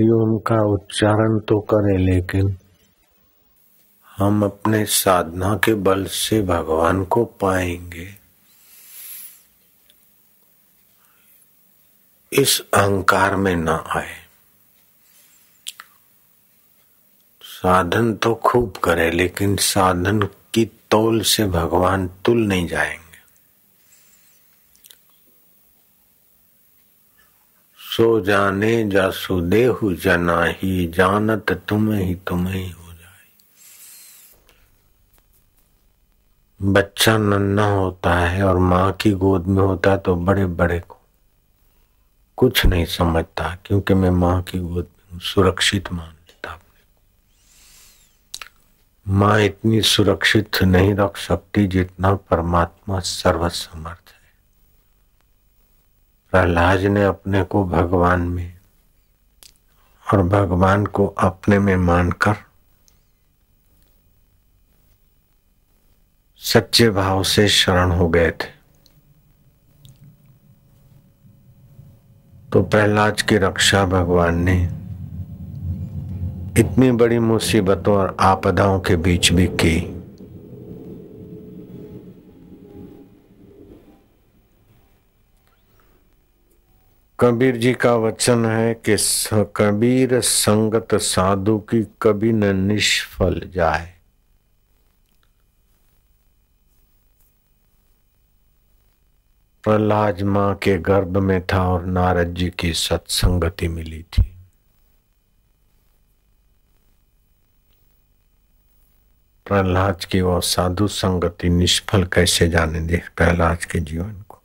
हरिओम का उच्चारण तो करें, लेकिन हम अपने साधना के बल से भगवान को पाएंगे, इस अहंकार में न आए। साधन तो खूब करे, लेकिन साधन की तौल से भगवान तुल नहीं जाएंगे। सो जाने जासु देहु जनाही, जानत तुम्हें ही हो जाए। बच्चा नन्हा होता है और माँ की गोद में होता है तो बड़े बड़े को कुछ नहीं समझता, क्योंकि मैं माँ की गोद में हूँ, सुरक्षित मान लेता अपने को। माँ इतनी सुरक्षित नहीं रख सकती जितना परमात्मा सर्वसमर्थ है। प्रहलाद ने अपने को भगवान में और भगवान को अपने में मानकर सच्चे भाव से शरण हो गए थे। तो प्रहलाद की रक्षा भगवान ने इतनी बड़ी मुसीबतों और आपदाओं के बीच भी की। कबीर जी का वचन है कि कबीर संगत साधु की कभी न निष्फल जाए। प्रहलाद मां के गर्भ में था और नारद जी की सत्संगति मिली थी। प्रहलाद की वो साधु संगति निष्फल कैसे जाने दे प्रहलाद के जीवन को।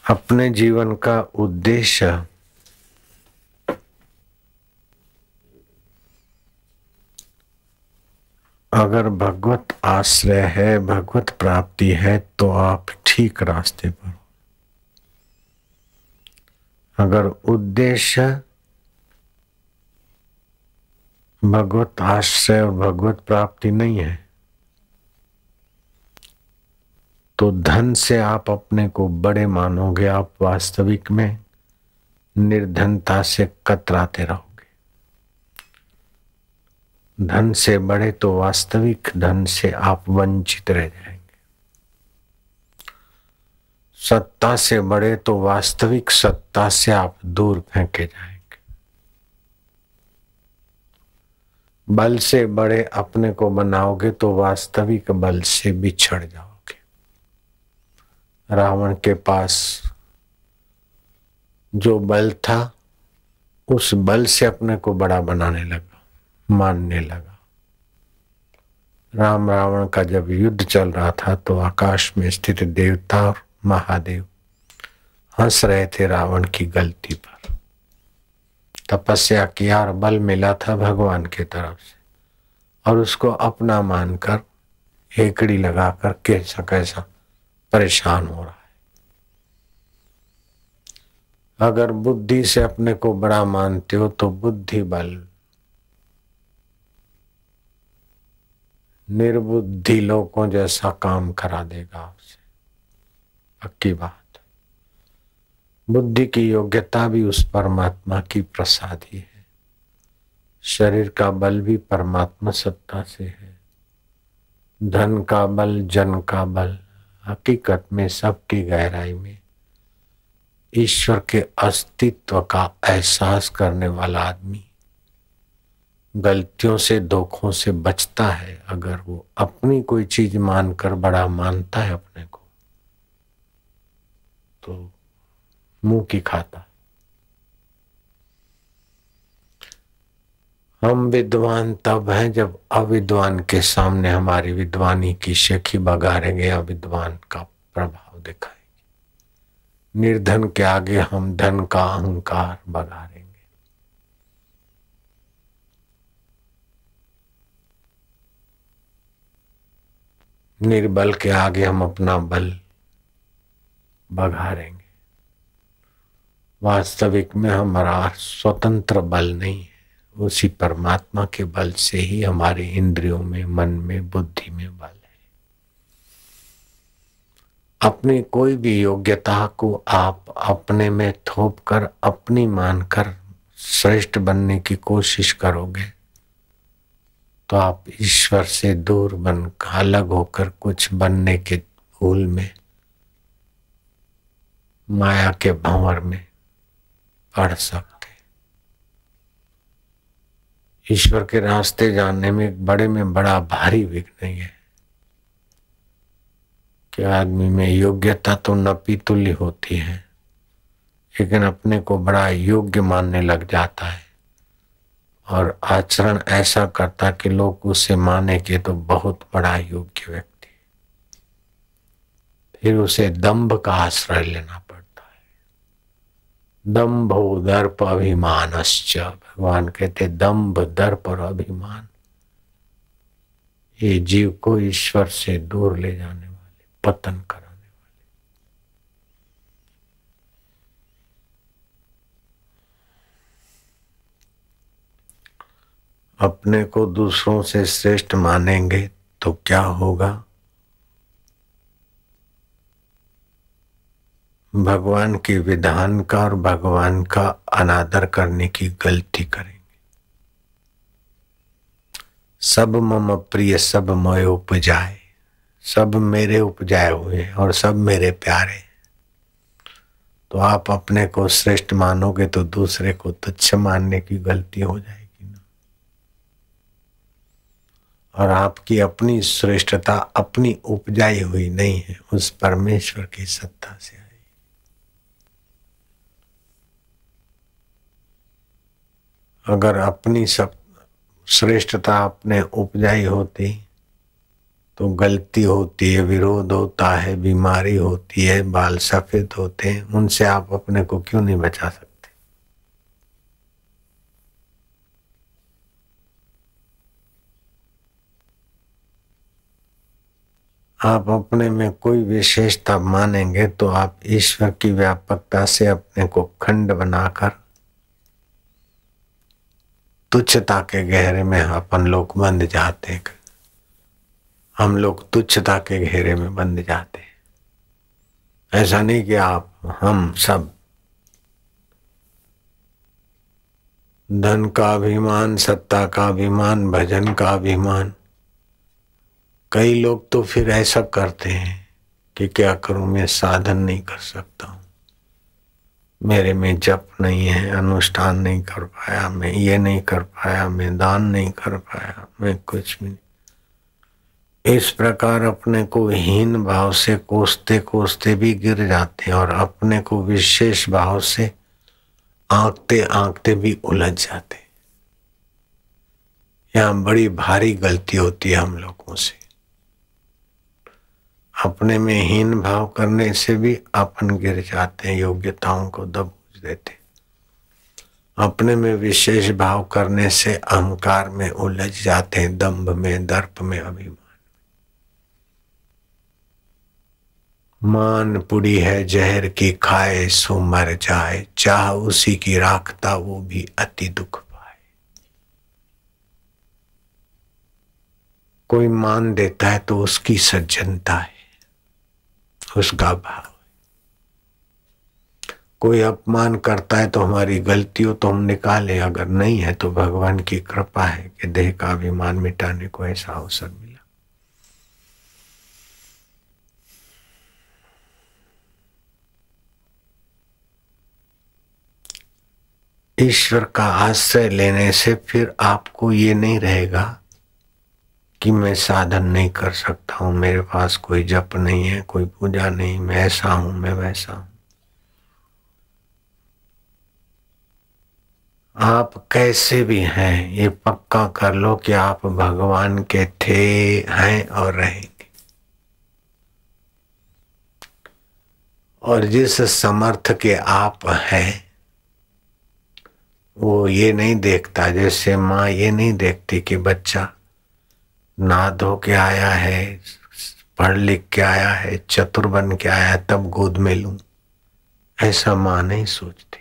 अपने जीवन का उद्देश्य अगर भगवत आश्रय है, भगवत प्राप्ति है, तो आप ठीक रास्ते पर हो। अगर उद्देश्य भगवत आश्रय और भगवत प्राप्ति नहीं है, तो धन से आप अपने को बड़े मानोगे, आप वास्तविक में निर्धनता से कतराते रहोगे। धन से बड़े तो वास्तविक धन से आप वंचित रह जाएंगे। सत्ता से बड़े तो वास्तविक सत्ता से आप दूर फेंके जाएंगे। बल से बड़े अपने को बनाओगे तो वास्तविक बल से बिछड़ जाओगे। रावण के पास जो बल था, उस बल से अपने को बड़ा बनाने लगा, मानने लगा। राम रावण का जब युद्ध चल रहा था तो आकाश में स्थित देवता और महादेव हंस रहे थे रावण की गलती पर। तपस्या किया और बल मिला था भगवान की तरफ से, और उसको अपना मानकर हेकड़ी लगाकर कैसा कैसा परेशान हो रहा है। अगर बुद्धि से अपने को बड़ा मानते हो तो बुद्धि बल निर्बुद्धि लोगों जैसा काम करा देगा आपसे, पक्की बात। बुद्धि की योग्यता भी उस परमात्मा की प्रसादी है। शरीर का बल भी परमात्मा सत्ता से है। धन का बल, जन का बल, हकीकत में सबकी गहराई में ईश्वर के अस्तित्व का एहसास करने वाला आदमी गलतियों से, धोखों से बचता है। अगर वो अपनी कोई चीज मानकर बड़ा मानता है अपने को, तो मुंह की खाता। हम विद्वान तब हैं जब अविद्वान के सामने हमारी विद्वानी की शेखी बघारेंगे, अविद्वान का प्रभाव दिखाएंगे। निर्धन के आगे हम धन का अहंकार बघारेंगे। निर्बल के आगे हम अपना बल बघारेंगे। वास्तविक में हमारा स्वतंत्र बल नहीं है, उसी परमात्मा के बल से ही हमारे इंद्रियों में, मन में, बुद्धि में बल है। अपनी कोई भी योग्यता को आप अपने में थोप कर अपनी मानकर श्रेष्ठ बनने की कोशिश करोगे तो आप ईश्वर से दूर बन अलग होकर कुछ बनने के भूल में, माया के भंवर में पड़ सकते। ईश्वर के रास्ते जानने में बड़े में बड़ा भारी विघ्न है कि आदमी में योग्यता तो नपी तुल्य होती है, लेकिन अपने को बड़ा योग्य मानने लग जाता है और आचरण ऐसा करता कि लोग उसे माने कि तो बहुत बड़ा योग्य व्यक्ति। फिर उसे दंभ का आश्रय लेना पड़ता है। दंभो दर्प अभिमानश्च, भगवान कहते दंभ दर्प और अभिमान ये जीव को ईश्वर से दूर ले जाने वाले, पतन कराने वाले। अपने को दूसरों से श्रेष्ठ मानेंगे तो क्या होगा? भगवान के विधान का और भगवान का अनादर करने की गलती करेंगे। सब मम प्रिय सब मोय उपजाए, सब मेरे उपजाए हुए और सब मेरे प्यारे। तो आप अपने को श्रेष्ठ मानोगे तो दूसरे को तुच्छ मानने की गलती हो जाएगी ना। और आपकी अपनी श्रेष्ठता अपनी उपजाई हुई नहीं है, उस परमेश्वर की सत्ता से आई। अगर अपनी सब श्रेष्ठता अपने उपजाई होती तो गलती होती है, विरोध होता है, बीमारी होती है, बाल सफेद होते हैं, उनसे आप अपने को क्यों नहीं बचा सकते? आप अपने में कोई विशेषता मानेंगे तो आप ईश्वर की व्यापकता से अपने को खंड बनाकर तुच्छता के गहरे में अपन लोग बंध जाते हैं। हम लोग तुच्छता के घेरे में बंध जाते हैं। ऐसा नहीं कि आप हम सब धन का अभिमान, सत्ता का अभिमान, भजन का अभिमान। कई लोग तो फिर ऐसा करते हैं कि क्या करूं, मैं साधन नहीं कर सकता हूं, मेरे में जप नहीं है, अनुष्ठान नहीं कर पाया, मैं ये नहीं कर पाया, मैं दान नहीं कर पाया, मैं कुछ भी नहीं। इस प्रकार अपने को हीन भाव से कोसते कोसते भी गिर जाते हैं और अपने को विशेष भाव से आंकते आंकते भी उलझ जाते। यहाँ बड़ी भारी गलती होती है हम लोगों से। अपने में हीन भाव करने से भी अपन गिर जाते हैं, योग्यताओं को दबोच देते। अपने में विशेष भाव करने से अहंकार में उलझ जाते हैं, दंभ में, दर्प में, अभिमान। मान पुड़ी है जहर की खाए सो मर जाए, चाह उसी की राखता वो भी अति दुख पाए। कोई मान देता है तो उसकी सज्जनता है, उसका भाव। कोई अपमान करता है तो हमारी गलती हो तो हम निकालें, अगर नहीं है तो भगवान की कृपा है कि देह का अभिमान मिटाने को ऐसा अवसर मिला। ईश्वर का आश्रय लेने से फिर आपको ये नहीं रहेगा कि मैं साधन नहीं कर सकता हूं, मेरे पास कोई जप नहीं है, कोई पूजा नहीं, मैं ऐसा हूं, मैं वैसा हूं। आप कैसे भी हैं ये पक्का कर लो कि आप भगवान के थे, हैं और रहेंगे। और जिस समर्थ के आप हैं वो ये नहीं देखता, जैसे माँ ये नहीं देखती कि बच्चा नहा धो के आया है, पढ़ लिख के आया है, चतुर बन के आया है, तब गोद में लूं। ऐसा माँ नहीं सोचती।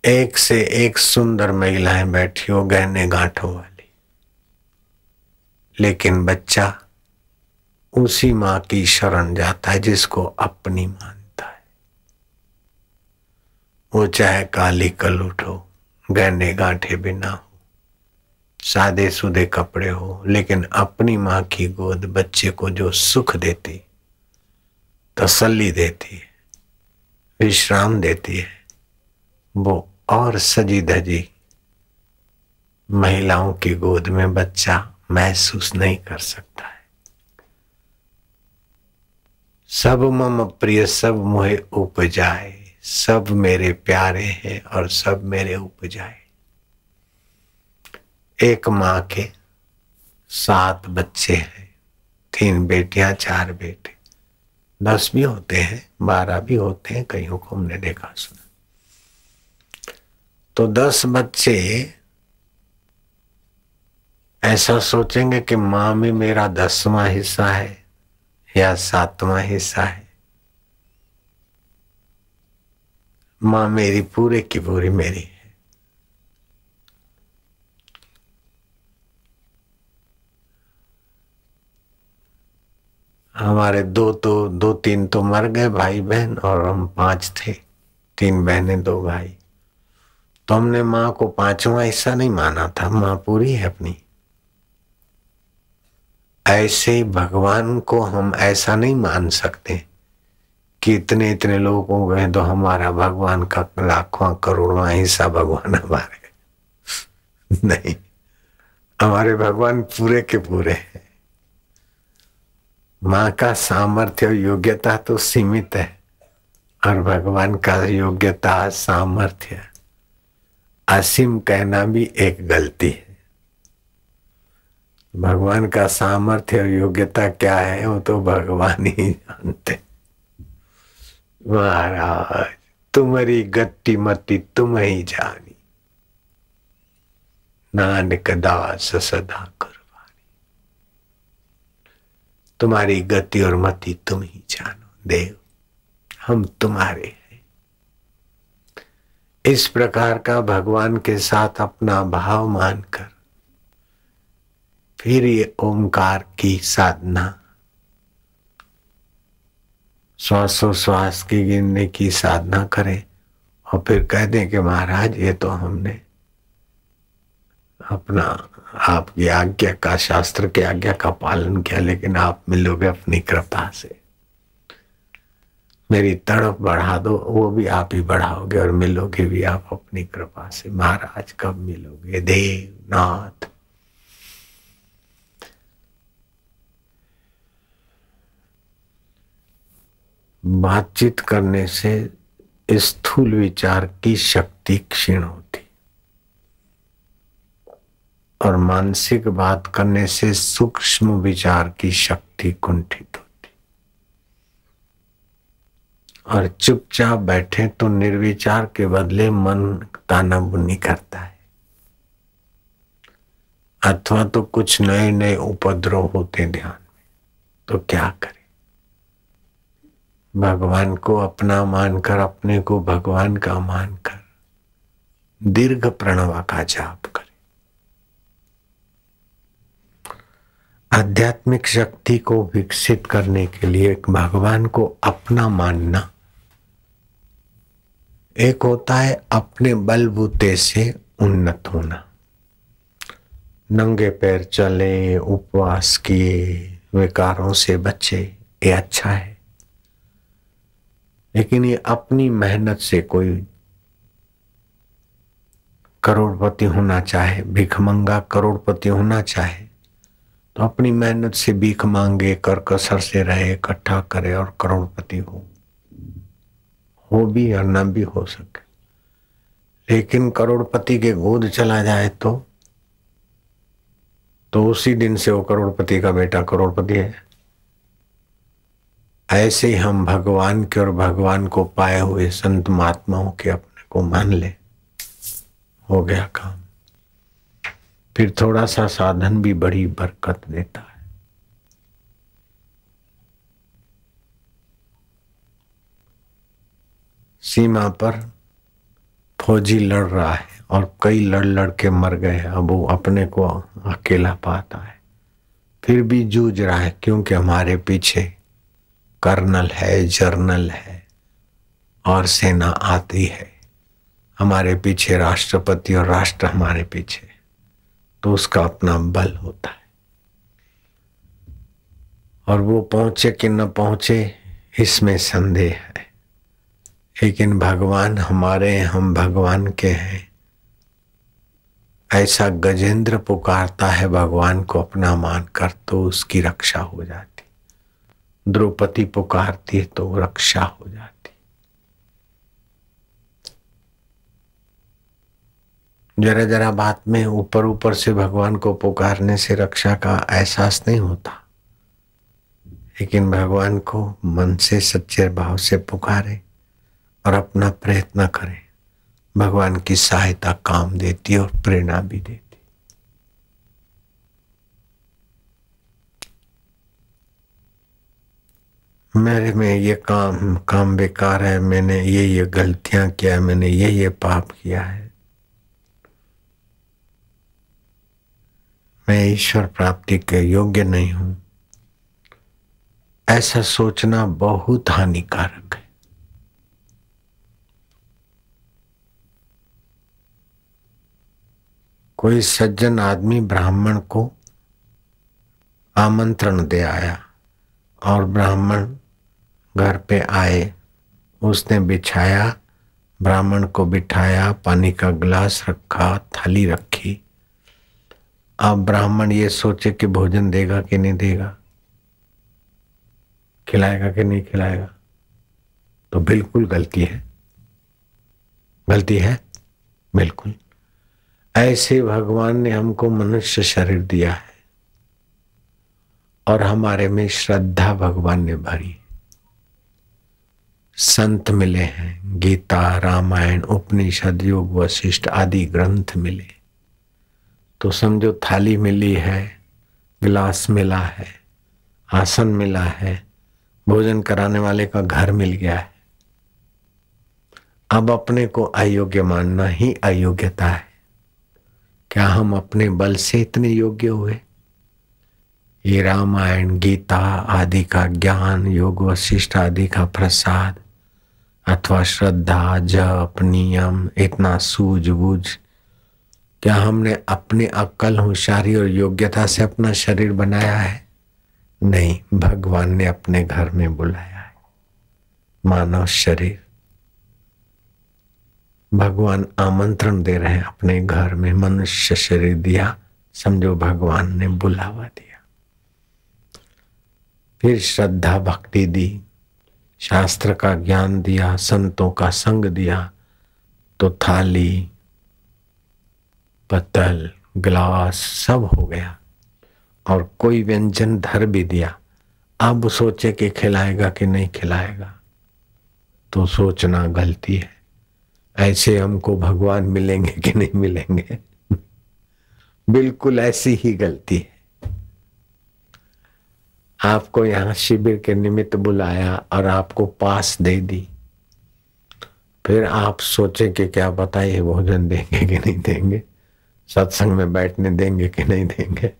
एक से एक सुंदर महिलाएं बैठी हो गहने गांठों वाली, लेकिन बच्चा उसी माँ की शरण जाता है जिसको अपनी मानता है। वो चाहे काली कलुट हो, गहने गांठे बिना हो, सादे सुदे कपड़े हो, लेकिन अपनी माँ की गोद बच्चे को जो सुख देती, तसल्ली देती है, विश्राम देती है, वो और सजी धजी महिलाओं की गोद में बच्चा महसूस नहीं कर सकता है। सब मम प्रिय सब मोहे उपजाए, सब मेरे प्यारे हैं और सब मेरे उपजाए। एक माँ के 7 बच्चे हैं, 3 बेटियां 4 बेटे, 10 भी होते हैं, 12 भी होते हैं, कईयों को हमने देखा सुना। तो 10 बच्चे ऐसा सोचेंगे कि माँ में मेरा 10वां हिस्सा है या 7वां हिस्सा है। माँ मेरी पूरे की पूरी मेरी है। हमारे 2-3 तो मर गए भाई बहन, और हम 5 थे, 3 बहनें 2 भाई। तो हमने माँ को 5वां हिस्सा नहीं माना था, माँ पूरी है अपनी। ऐसे ही भगवान को हम ऐसा नहीं मान सकते कि इतने इतने लोग हो गए तो हमारा भगवान का लाखवां करोड़वां हिस्सा भगवान हमारे नहीं, हमारे भगवान पूरे के पूरे हैं। माँ का सामर्थ्य और योग्यता तो सीमित है, और भगवान का योग्यता सामर्थ्य असीम कहना भी एक गलती है। भगवान का सामर्थ्य और योग्यता क्या है वो तो भगवान ही जानते। महाराज तुम्हारी गति मति तुम ही जानी, नानक दास सदा कुर्बानी। तुम्हारी गति और मति तुम ही जानो देव, हम तुम्हारे हैं। इस प्रकार का भगवान के साथ अपना भाव मानकर फिर ये ओमकार की साधना, श्वासोश्वास की गिनने की साधना करें, और फिर कह दें कि महाराज ये तो हमने अपना आपकी आज्ञा का, शास्त्र की आज्ञा का पालन किया, लेकिन आप मिलोगे अपनी कृपा से। मेरी तड़प बढ़ा दो, वो भी आप ही बढ़ाओगे, और मिलोगे भी आप अपनी कृपा से। महाराज कब मिलोगे देवनाथ? बातचीत करने से स्थूल विचार की शक्ति क्षीण होती, और मानसिक बात करने से सूक्ष्म विचार की शक्ति कुंठित होती। और चुपचाप बैठे तो निर्विचार के बदले मन ताना बुनी करता है, अथवा तो कुछ नए नए उपद्रव होते ध्यान में। तो क्या करें? भगवान को अपना मानकर, अपने को भगवान का मानकर दीर्घ प्रणव का जाप करें। आध्यात्मिक शक्ति को विकसित करने के लिए भगवान को अपना मानना एक होता है अपने बलबूते से उन्नत होना। नंगे पैर चले, उपवास किए, विकारों से बचे, ये अच्छा है। लेकिन ये अपनी मेहनत से कोई करोड़पति होना चाहे, भिखमंगा करोड़पति होना चाहे, तो अपनी मेहनत से भीख मांगे, कर कसर से रहे, इकट्ठा करे और करोड़पति हो भी और न भी हो सके। लेकिन करोड़पति के गोद चला जाए तो उसी दिन से वो करोड़पति का बेटा करोड़पति है। ऐसे ही हम भगवान के और भगवान को पाए हुए संत महात्माओं के अपने को मान ले, हो गया काम। फिर थोड़ा सा साधन भी बड़ी बरकत देता है। सीमा पर फौजी लड़ रहा है और कई लड़ लड़ के मर गए, अब वो अपने को अकेला पाता है। फिर भी जूझ रहा है, क्योंकि हमारे पीछे कर्नल है, जर्नल है और सेना आती है। हमारे पीछे राष्ट्रपति और राष्ट्र हमारे पीछे, तो उसका अपना बल होता है। और वो पहुंचे कि न पहुंचे इसमें संदेह है, लेकिन भगवान हमारे हैं, हम भगवान के हैं, ऐसा गजेंद्र पुकारता है भगवान को अपना मानकर, तो उसकी रक्षा हो जाती। द्रौपदी पुकारती है तो रक्षा हो जाती। जरा जरा बात में ऊपर ऊपर से भगवान को पुकारने से रक्षा का एहसास नहीं होता, लेकिन भगवान को मन से सच्चे भाव से पुकारे और अपना प्रयत्न करें, भगवान की सहायता काम देती और प्रेरणा भी देती। मेरे में ये काम बेकार है, मैंने ये गलतियां किया है, मैंने ये पाप किया है, मैं ईश्वर प्राप्ति के योग्य नहीं हूं, ऐसा सोचना बहुत हानिकारक है। कोई सज्जन आदमी ब्राह्मण को आमंत्रण दे आया और ब्राह्मण घर पे आए, उसने बिछाया, ब्राह्मण को बिठाया, पानी का गिलास रखा, थाली रखी। अब ब्राह्मण ये सोचे कि भोजन देगा कि नहीं देगा, खिलाएगा कि नहीं खिलाएगा, तो बिल्कुल गलती है। गलती है बिल्कुल। ऐसे भगवान ने हमको मनुष्य शरीर दिया है और हमारे में श्रद्धा भगवान ने भरी। संत मिले हैं, गीता, रामायण, उपनिषद, योग, वशिष्ठ आदि ग्रंथ मिले, तो समझो थाली मिली है, गिलास मिला है, आसन मिला है, भोजन कराने वाले का घर मिल गया है। अब अपने को अयोग्य मानना ही अयोग्यता है। क्या हम अपने बल से इतने योग्य हुए? ये रामायण, गीता आदि का ज्ञान, योग वशिष्ठ आदि का प्रसाद अथवा श्रद्धा, जप, नियम, इतना सूझबूझ, क्या हमने अपनी अक्ल, होशियारी और योग्यता से अपना शरीर बनाया है? नहीं, भगवान ने अपने घर में बुलाया है मानव शरीर। भगवान आमंत्रण दे रहे हैं अपने घर में, मनुष्य शरीर दिया, समझो भगवान ने बुलावा दिया। फिर श्रद्धा भक्ति दी, शास्त्र का ज्ञान दिया, संतों का संग दिया, तो थाली, पत्तल, गिलास सब हो गया और कोई व्यंजन धर भी दिया। अब सोचे कि खिलाएगा कि नहीं खिलाएगा, तो सोचना गलती है। ऐसे हमको भगवान मिलेंगे कि नहीं मिलेंगे, बिल्कुल ऐसी ही गलती है। आपको यहाँ शिविर के निमित्त बुलाया और आपको पास दे दी, फिर आप सोचे कि क्या पता ये भोजन देंगे कि नहीं देंगे, सत्संग में बैठने देंगे कि नहीं देंगे।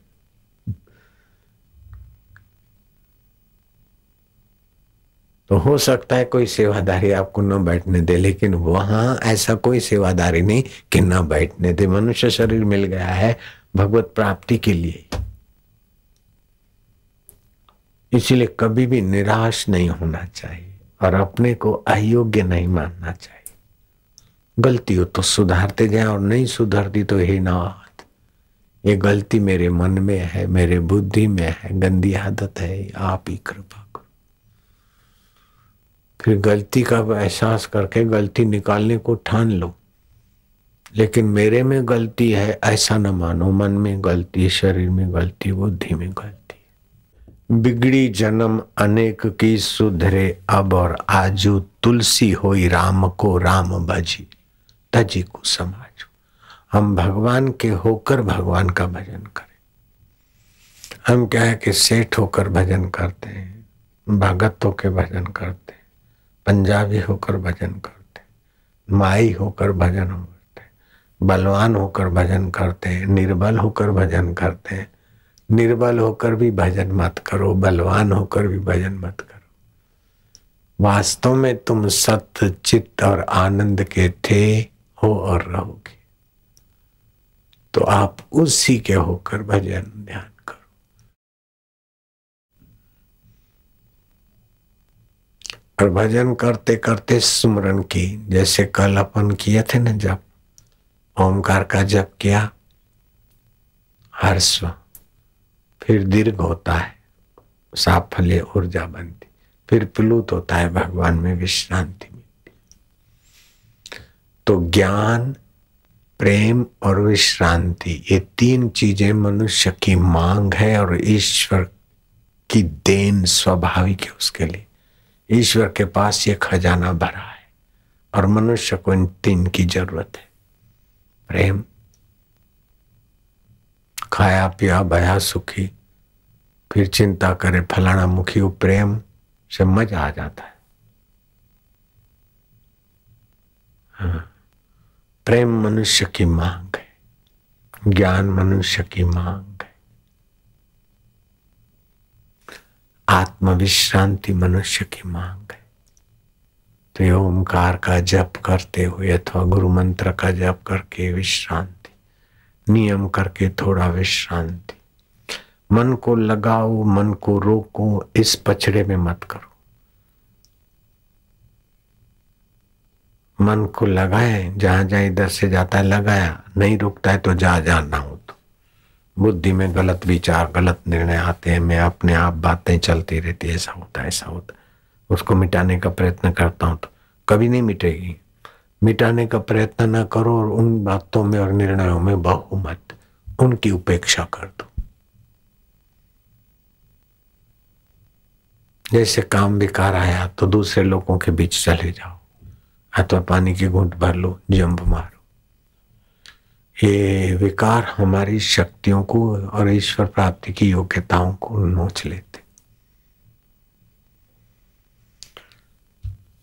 तो हो सकता है कोई सेवादारी आपको न बैठने दे, लेकिन वहां ऐसा कोई सेवादारी नहीं कि न बैठने दे। मनुष्य शरीर मिल गया है भगवत प्राप्ति के लिए, इसीलिए कभी भी निराश नहीं होना चाहिए और अपने को अयोग्य नहीं मानना चाहिए। गलती हो तो सुधारते जाए और नहीं सुधरती तो हे नाथ, ये गलती मेरे मन में है, मेरे बुद्धि में है, गंदी आदत है, आप ही कृपा करो। फिर गलती का एहसास करके गलती निकालने को ठान लो, लेकिन मेरे में गलती है ऐसा न मानो। मन में गलती, शरीर में गलती, बुद्धि में गलती। बिगड़ी जन्म अनेक की सुधरे अब, और आजू तुलसी होई राम को राम भजी तजी को समाजो। हम भगवान के होकर भगवान का भजन करें। हम क्या है कि सेठ होकर भजन करते हैं, भगत होकर भजन करते हैं, पंजाबी होकर भजन करते हैं, माई होकर भजन करते हैं, बलवान होकर भजन करते हैं, निर्बल होकर भजन करते हैं, निर्बल होकर भी भजन मत करो, बलवान होकर भी भजन मत करो। वास्तव में तुम सत्य, चित्त और आनंद के थे, हो और रहोगे, तो आप उसी के होकर भजन ध्यान करो। और भजन करते करते सुमरन की, जैसे कल अपन किए थे ना, जब ओमकार का जप किया, हर्ष फिर दीर्घ होता है, साफल्य ऊर्जा बनती, फिर प्लुत होता है, भगवान में विश्रांति मिलती। तो ज्ञान, प्रेम और विश्रांति, ये तीन चीजें मनुष्य की मांग है और ईश्वर की देन स्वाभाविक है उसके लिए। ईश्वर के पास ये खजाना भरा है और मनुष्य को इन तीन की जरूरत है। प्रेम, खाया पिया भया सुखी, फिर चिंता करे फलाना मुखी, वो प्रेम से मजा आ जाता है। हाँ, प्रेम मनुष्य की मांग है, ज्ञान मनुष्य की मांग है, आत्मविश्रांति मनुष्य की मांग है। तो ये ओमकार का जप करते हुए अथवा गुरु मंत्र का जप करके विश्रांति, नियम करके थोड़ा विश्रांति, मन को लगाओ, मन को रोको, इस पछड़े में मत करो। मन को लगाए, जहां जहां इधर से जाता है लगाया, नहीं रुकता है तो जा ना हो। तो बुद्धि में गलत विचार, गलत निर्णय आते हैं, मैं अपने आप बातें चलती रहती है, ऐसा होता है ऐसा होता है, उसको मिटाने का प्रयत्न करता हूं तो कभी नहीं मिटेगी। मिटाने का प्रयत्न न करो और उन बातों में और निर्णयों में बहो मत, उनकी उपेक्षा कर दो। जैसे काम विकार आया तो दूसरे लोगों के बीच चले जाओ, अथवा पानी की घूंट भर लो, जंप मारो। ये विकार हमारी शक्तियों को और ईश्वर प्राप्ति की योग्यताओं को नोच लेते।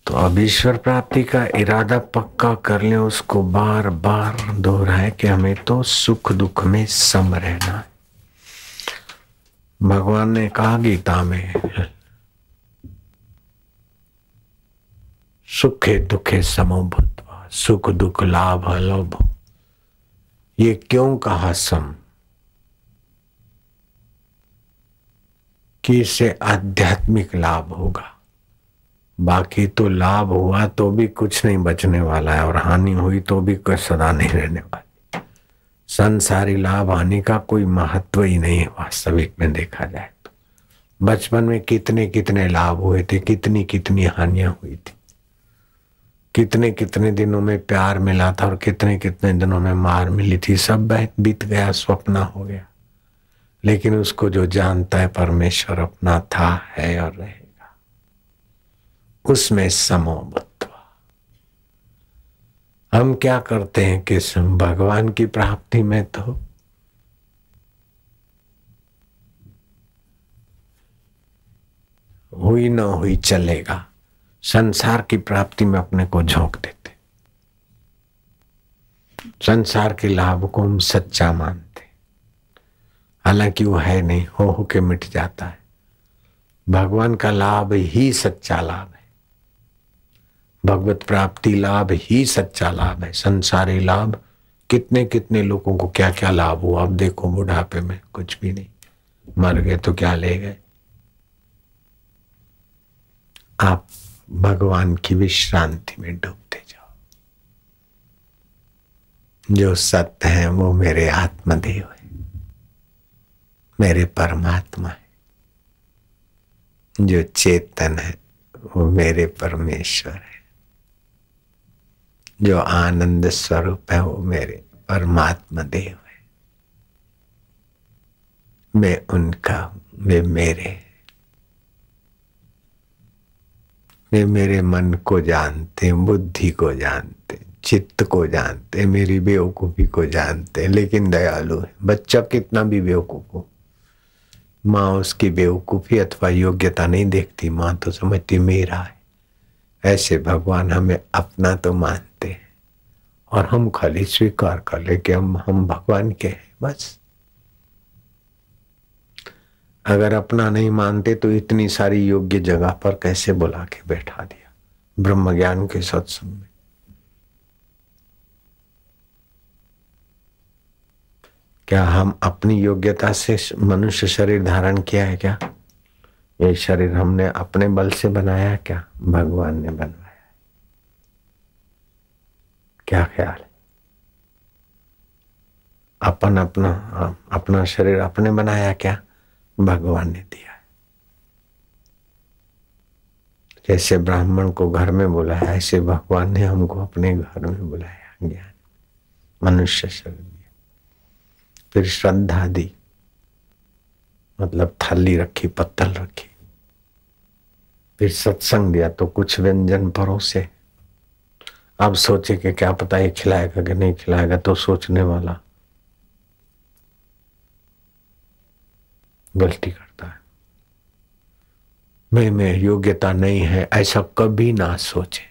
तो अब ईश्वर प्राप्ति का इरादा पक्का कर लें, उसको बार बार दोहराए कि हमें तो सुख दुख में सम रहना है। भगवान ने कहा गीता में, सुखे दुखे समो भूत्वा, सुख दुख लाभ लोभ। ये क्यों कहा सम? कि इससे आध्यात्मिक लाभ होगा, बाकी तो लाभ हुआ तो भी कुछ नहीं बचने वाला है और हानि हुई तो भी कुछ सदा नहीं रहने वाली। संसारी लाभ हानि का कोई महत्व ही नहीं है वास्तविक में देखा जाए तो। बचपन में कितने कितने लाभ हुए थे, कितनी कितनी हानियां हुई थी, कितने कितने दिनों में प्यार मिला था और कितने कितने दिनों में मार मिली थी, सब बीत गया, स्वप्न हो गया। लेकिन उसको जो जानता है परमेश्वर अपना था, है और रहेगा, उसमें समो भूत्वा। हम क्या करते हैं कि भगवान की प्राप्ति में तो हुई न हुई चलेगा, संसार की प्राप्ति में अपने को झोंक देते। संसार के लाभ को हम सच्चा मानते, हालांकि वो है नहीं, हो के मिट जाता है। भगवान का लाभ ही सच्चा लाभ है, भगवत प्राप्ति लाभ ही सच्चा लाभ है। संसारी लाभ कितने कितने लोगों को क्या क्या लाभ हुआ, अब देखो बुढ़ापे में कुछ भी नहीं, मर गए तो क्या ले गए। आप भगवान की विश्रांति में डूबते जाओ। जो सत्य है वो मेरे आत्मदेव है, मेरे परमात्मा है। जो चेतन है वो मेरे परमेश्वर है। जो आनंद स्वरूप है वो मेरे परमात्मा देव है। मैं उनका हूं, वे मेरे। वे मेरे मन को जानते, बुद्धि को जानते, चित्त को जानते, मेरी बेवकूफी को जानते, लेकिन दयालु है। बच्चा कितना भी बेवकूफ हो, माँ उसकी बेवकूफी अथवा योग्यता नहीं देखती, माँ तो समझती मेरा है। ऐसे भगवान हमें अपना तो मानते हैं और हम खाली स्वीकार कर ले कि हम भगवान के हैं, बस। अगर अपना नहीं मानते तो इतनी सारी योग्य जगह पर कैसे बुला के बैठा दिया ब्रह्म ज्ञान के सत्संग में। क्या हम अपनी योग्यता से मनुष्य शरीर धारण किया है क्या? ये शरीर हमने अपने बल से बनाया क्या? भगवान ने बनवाया। क्या ख्याल है? अपना शरीर अपने बनाया क्या? भगवान ने दिया है। जैसे ब्राह्मण को घर में बुलाया, ऐसे भगवान ने हमको अपने घर में बुलाया, ज्ञान मनुष्य शरीर दिया। फिर श्रद्धा दी, मतलब थाली रखी, पत्तल रखी। फिर सत्संग दिया तो कुछ व्यंजन परोसे। अब सोचे कि क्या पता ये खिलाएगा कि नहीं खिलाएगा, तो सोचने वाला गलती करता है। मैं योग्यता नहीं है ऐसा कभी ना सोचे।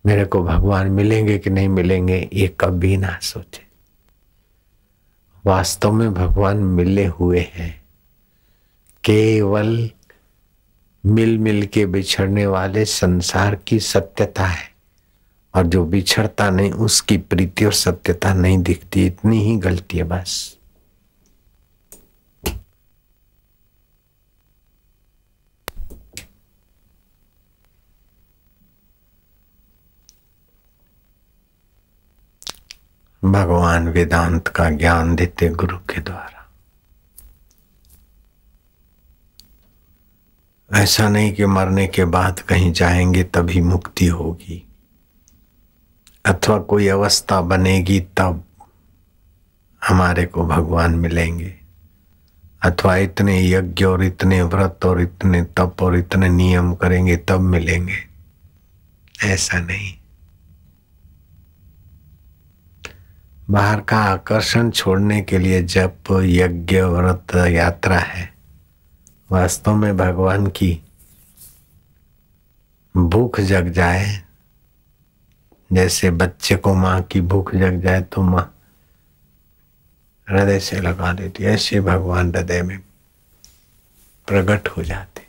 मेरे को भगवान मिलेंगे कि नहीं मिलेंगे ये कभी ना सोचे। वास्तव में भगवान मिले हुए हैं, केवल मिल मिल के बिछड़ने वाले संसार की सत्यता है, और जो बिछड़ता नहीं उसकी प्रीति और सत्यता नहीं दिखती। इतनी ही गलती है बस। भगवान वेदांत का ज्ञान देते गुरु के द्वारा। ऐसा नहीं कि मरने के बाद कहीं जाएंगे तभी मुक्ति होगी, अथवा कोई अवस्था बनेगी तब हमारे को भगवान मिलेंगे, अथवा इतने यज्ञ और इतने व्रत और इतने तप और इतने नियम करेंगे तब मिलेंगे। ऐसा नहीं। बाहर का आकर्षण छोड़ने के लिए जप, यज्ञ, व्रत, यात्रा है। वास्तव में भगवान की भूख जग जाए, जैसे बच्चे को माँ की भूख जग जाए तो माँ हृदय से लगा देती, ऐसे भगवान हृदय में प्रकट हो जाते।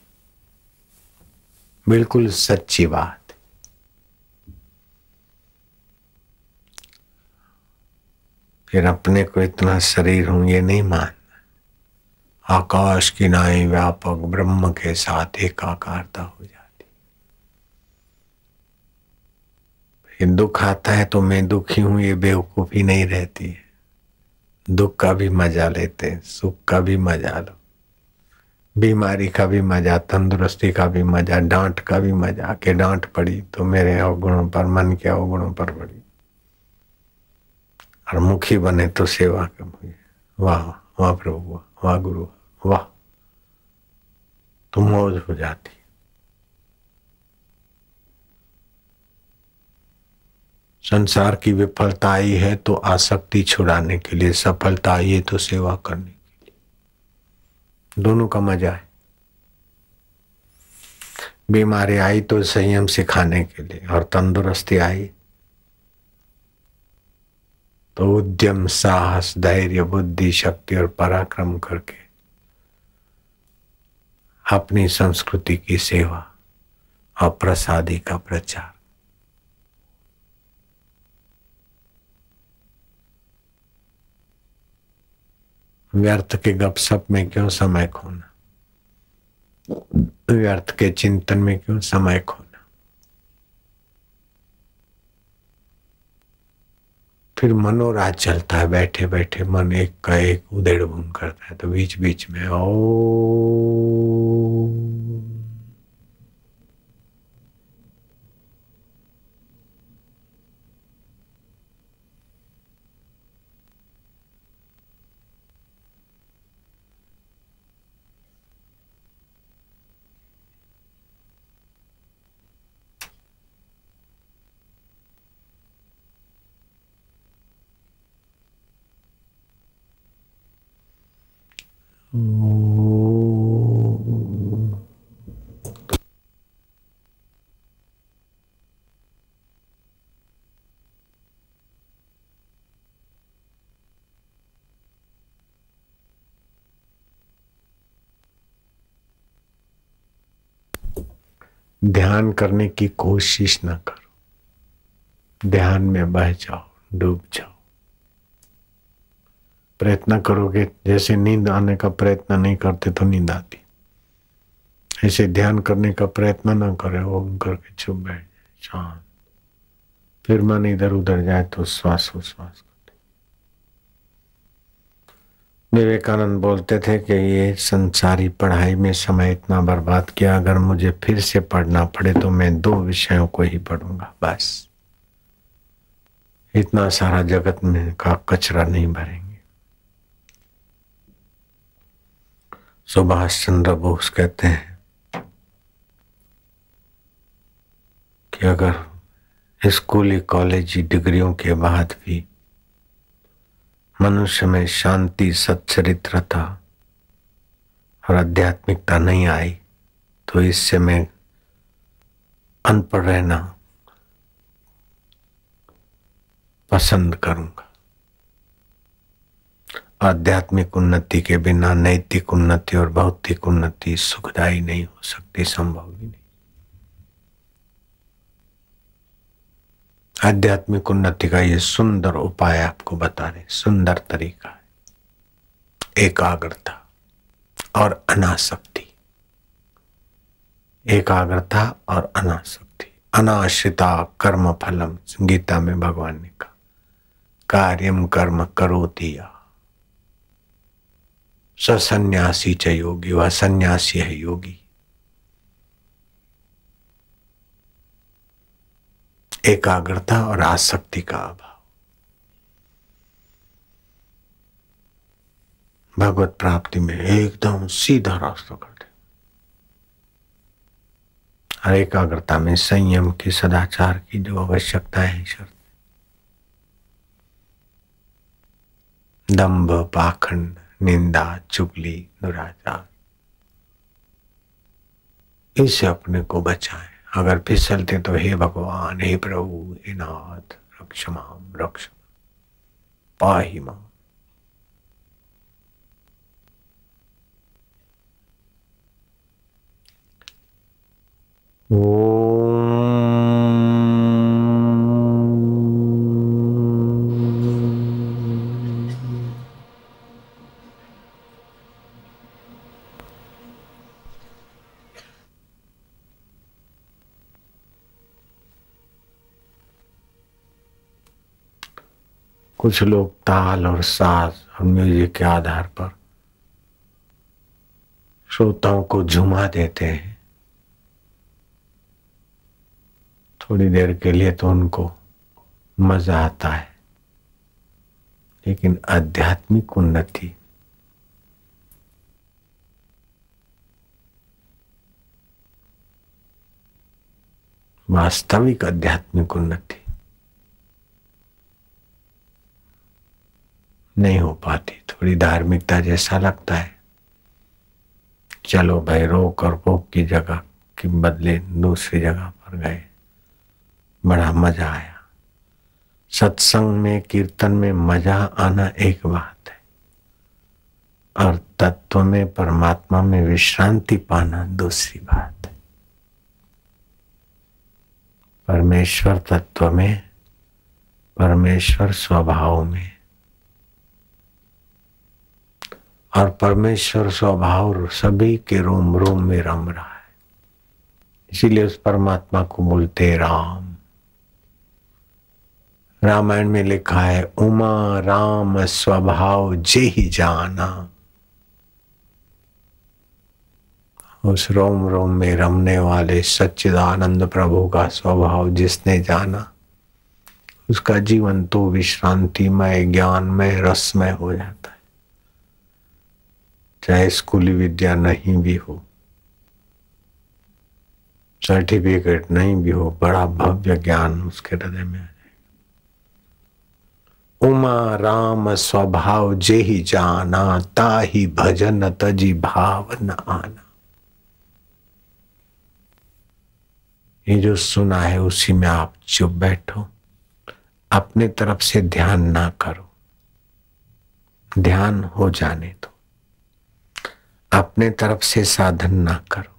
बिल्कुल सच्ची बात। फिर अपने को इतना शरीर हूं ये नहीं मानना। आकाश की नाई व्यापक ब्रह्म के साथ एकाकारता हो जाती। फिर दुख आता है तो मैं दुखी हूं ये बेवकूफी नहीं रहती है। दुख का भी मजा लेते, सुख का भी मजा लो, बीमारी का भी मजा, तंदुरुस्ती का भी मजा, डांट का भी मजा। के डांट पड़ी तो मेरे अवगुणों पर, मन के अवगुणों पर पड़ी, और मुखी बने तो सेवा कर। वाह वाह प्रभु, वाह गुरु, वाह, तो मौज हो जाती। संसार की विफलता आई है तो आसक्ति छुड़ाने के लिए, सफलता आई है तो सेवा करने के लिए। दोनों का मजा है। बीमारी आई तो संयम सिखाने के लिए, और तंदुरुस्ती आई तो उद्यम, साहस, धैर्य, बुद्धि, शक्ति और पराक्रम करके अपनी संस्कृति की सेवा और प्रसादी का प्रचार। व्यर्थ के गपशप में क्यों समय खोना, व्यर्थ के चिंतन में क्यों समय खोना। फिर मनोराज चलता है, बैठे बैठे मन एक का एक उधेड़ बुन करता है, तो बीच बीच में ओ ध्यान करने की कोशिश न करो, ध्यान में बह जाओ, डूब जाओ। प्रयत्न करोगे, जैसे नींद आने का प्रयत्न नहीं करते तो नींद आती, ऐसे ध्यान करने का प्रयत्न ना करे, ओम करके चुप बैठ जाए, शांत। फिर मन इधर उधर जाए तो श्वास उश्वास। विवेकानंद बोलते थे कि ये संसारी पढ़ाई में समय इतना बर्बाद किया, अगर मुझे फिर से पढ़ना पड़े तो मैं 2 विषयों को ही पढ़ूंगा बस। इतना सारा जगत में का कचरा नहीं भरेंगे। सुभाष चंद्र बोस कहते हैं कि अगर स्कूली कॉलेजी डिग्रियों के बाद भी मनुष्य में शांति, सच्चरित्रता और आध्यात्मिकता नहीं आई तो इससे मैं अनपढ़ रहना पसंद करूंगा। आध्यात्मिक उन्नति के बिना नैतिक उन्नति और भौतिक उन्नति सुखदायी नहीं हो सकती, संभव ही नहीं। आध्यात्मिक उन्नति का ये सुंदर उपाय आपको बता रहे, सुंदर तरीका है। एकाग्रता और अनासक्ति, एकाग्रता और अनासक्ति। अनाश्रिता कर्म फलम, गीता में भगवान ने कहा, कार्यम कर्म करोति या सन्यासी च योगी, वह सन्यासी है योगी। एकाग्रता और आसक्ति का अभाव भगवत प्राप्ति में एकदम सीधा रास्ता कर दे। और एकाग्रता में संयम की, सदाचार की जो आवश्यकता है, शर्त, दंभ, पाखंड, निंदा, चुगली, दुराचार, इससे अपने को बचाएं। अगर फिसलते तो हे भगवान, हे प्रभु, हे नाथ, रक्ष माम, रक्ष पाहि माम। कुछ लोग ताल और साज और म्यूजिक के आधार पर श्रोताओं को झुमा देते हैं। थोड़ी देर के लिए तो उनको मजा आता है, लेकिन आध्यात्मिक उन्नति वास्तविक आध्यात्मिक उन्नति नहीं हो पाती। थोड़ी धार्मिकता जैसा लगता है, चलो भाई रोक और पोक की जगह के बदले दूसरी जगह पर गए, बड़ा मजा आया। सत्संग में, कीर्तन में मजा आना एक बात है, और तत्व में, परमात्मा में विश्रांति पाना दूसरी बात है। परमेश्वर तत्व में, परमेश्वर स्वभाव में, और परमेश्वर स्वभाव सभी के रोम रोम में रम रहा है। इसीलिए उस परमात्मा को बोलते राम। रामायण में लिखा है, उमा राम स्वभाव जे ही जाना। उस रोम रोम में रमने वाले सच्चिदानंद प्रभु का स्वभाव जिसने जाना, उसका जीवन तो विश्रांतिमय, ज्ञानमय, रसमय हो जाता है। चाहे स्कूली विद्या नहीं भी हो, सर्टिफिकेट नहीं भी हो, बड़ा भव्य ज्ञान उसके हृदय में आ जाएगा। उमा राम स्वभाव जे ही जाना, ताहि भजन तजी भाव न आना। ये जो सुना है उसी में आप चुप बैठो, अपने तरफ से ध्यान ना करो, ध्यान हो जाने दो। अपने तरफ से साधन ना करो,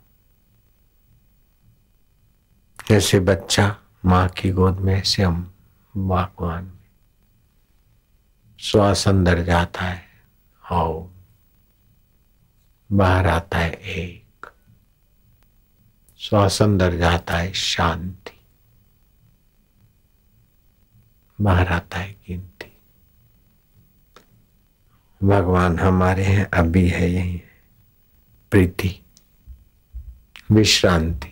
जैसे बच्चा माँ की गोद में, ऐसे हम भगवान में। श्वास अंदर जाता है और बाहर आता है एक। श्वास अंदर जाता है शांति, बाहर आता है गिनती। भगवान हमारे हैं, अभी है, यही है। प्रीति, विश्रांति।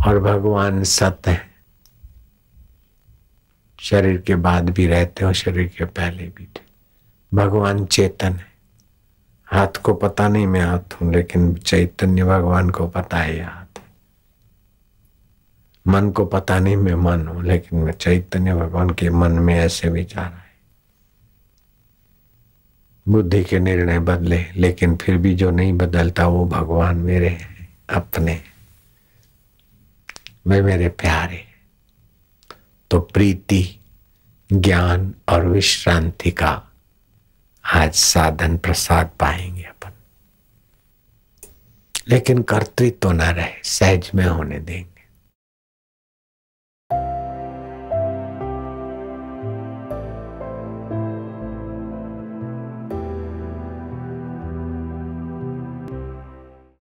और भगवान सत्य है, शरीर के बाद भी रहते हो, शरीर के पहले भी थे। भगवान चेतन है। हाथ को पता नहीं मैं हाथ हूं, लेकिन चैतन्य भगवान को पता है ये हाथ है। मन को पता नहीं मैं मन हूं, लेकिन मैं चैतन्य भगवान के मन में ऐसे विचार है। बुद्धि के निर्णय बदले, लेकिन फिर भी जो नहीं बदलता वो भगवान मेरे हैं, अपने, वे मेरे प्यारे। तो प्रीति, ज्ञान और विश्रांति का आज साधन प्रसाद पाएंगे अपन, लेकिन कर्तृत्व तो न रहे, सहज में होने देंगे।